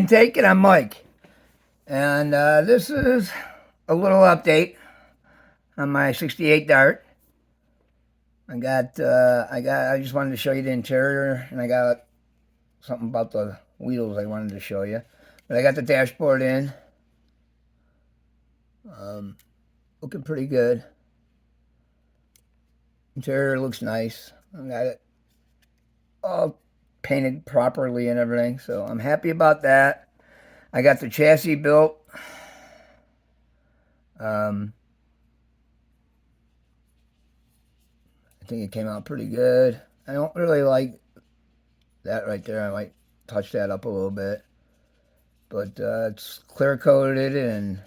Intake, and I'm Mike. And this is a little update on my 68'Dart. I just wanted to show you the interior, and I got something about the wheels I wanted to show you. But I got the dashboard in. Looking pretty good. Interior looks nice. I got it all painted properly and everything, so I'm happy about that. I got the chassis built. I think it came out pretty good. I don't really like that right there. I might touch that up a little bit. But it's clear coated and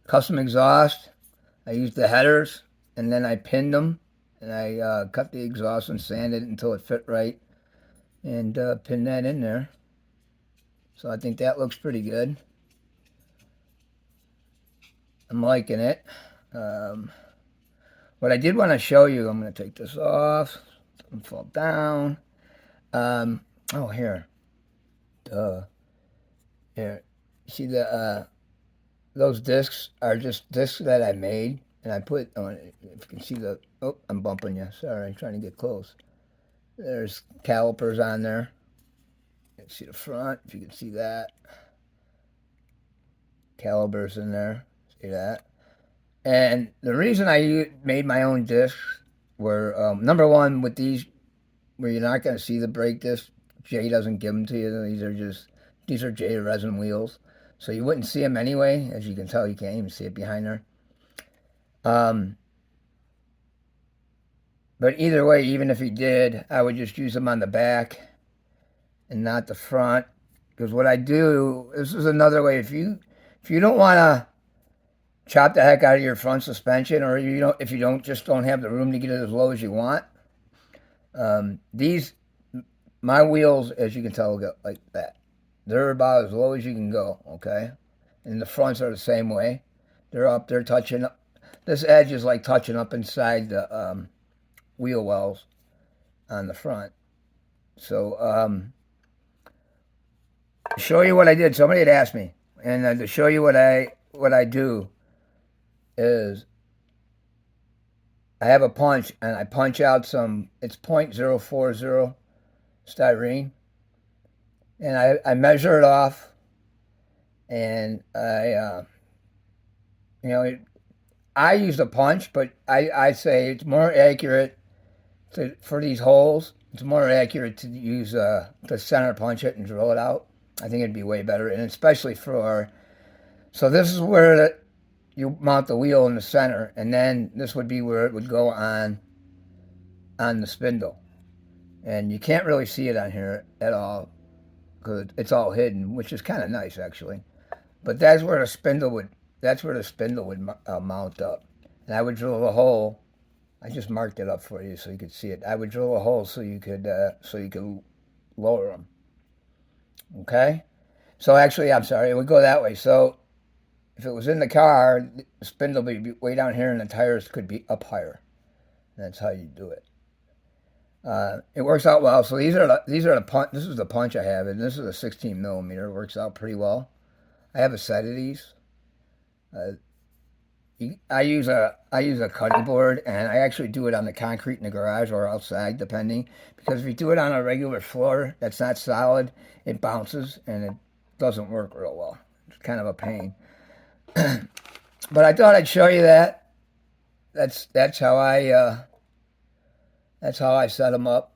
custom exhaust. I used the headers and then I pinned them and I cut the exhaust and sanded it until it fit right and pinned that in there. So I think that looks pretty good. I'm liking it. What I did want to show you, I'm going to take this off. Doesn't fall down. Oh, here. Here. See the those discs are just discs that I made, and I put on. If you can see the, oh, I'm bumping you. Sorry, I'm trying to get close. There's calipers on there. You can see the front, if you can see that. Calipers in there. See that? And the reason I made my own discs were, number one, with these, where you're not going to see the brake disc. Jay doesn't give them to you. These are Jay resin wheels. So you wouldn't see them anyway. As you can tell, you can't even see it behind there. But either way, even if you did, I would just use them on the back and not the front. Because what I do, this is another way, if you don't want to chop the heck out of your front suspension, or if you don't have the room to get it as low as you want, my wheels, as you can tell, go like that. They're about as low as you can go, okay? And the fronts are the same way. They're touching up. This edge is like touching up inside the wheel wells on the front. So, to show you what I did, somebody had asked me, and to show you what I do is I have a punch, and I punch out some, it's .040 styrene, and I measure it off, and I use a punch, but I say it's more accurate for these holes. It's more accurate to use to center punch it and drill it out. I think it'd be way better, and especially so this is where you mount the wheel in the center, and then this would be where it would go on the spindle. And you can't really see it on here at all because it's all hidden, which is kind of nice actually. But that's where the spindle would mount up. And I would drill a hole. I just marked it up for you so you could see it. I would drill a hole so you could lower them. Okay? So actually, I'm sorry, it would go that way. So if it was in the car, the spindle would be way down here and the tires could be up higher. That's how you do it. It works out well. So these are the punch. This is the punch I have, and this is a 16 millimeter. It works out pretty well. I have a set of these. I use a cutting board, and I actually do it on the concrete in the garage or outside, depending. Because if you do it on a regular floor that's not solid, it bounces and it doesn't work real well. It's kind of a pain. But I thought I'd show you that. That's how I set them up.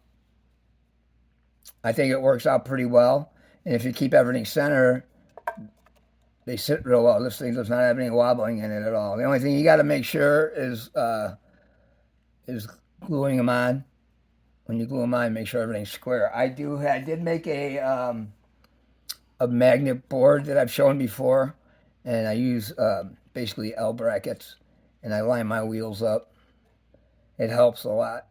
I think it works out pretty well, and if you keep everything center, they sit real well. This thing does not have any wobbling in it at all. The only thing you got to make sure is gluing them on. When you glue them on, make sure everything's square. I did make a magnet board that I've shown before, and I use basically L brackets, and I line my wheels up. It helps a lot.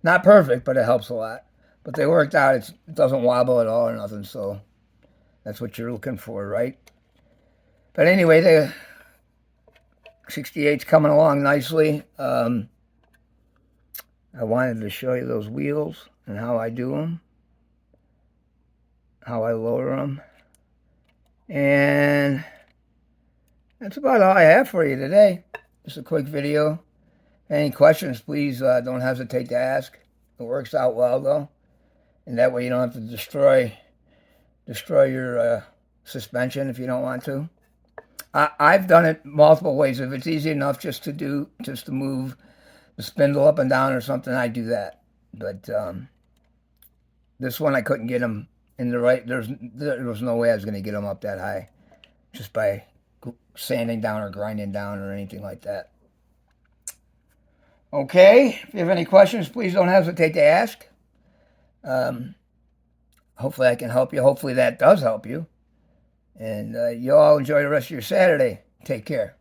Not perfect, but it helps a lot. But they worked out. It doesn't wobble at all or nothing, so that's what you're looking for, right? But anyway, the 68's coming along nicely. I wanted to show you those wheels. and how I do them, how I lower them. And that's about all I have for you today. Just a quick video. Any questions, please don't hesitate to ask. It works out well, though. And that way you don't have to destroy your suspension if you don't want to. I've done it multiple ways. If it's easy enough just to move the spindle up and down or something, I do that. But this one I couldn't get them in the right. There was no way I was going to get them up that high just by sanding down or grinding down or anything like that. Okay, if you have any questions, please don't hesitate to ask. Hopefully I can help you. Hopefully that does help you. And you all enjoy the rest of your Saturday. Take care.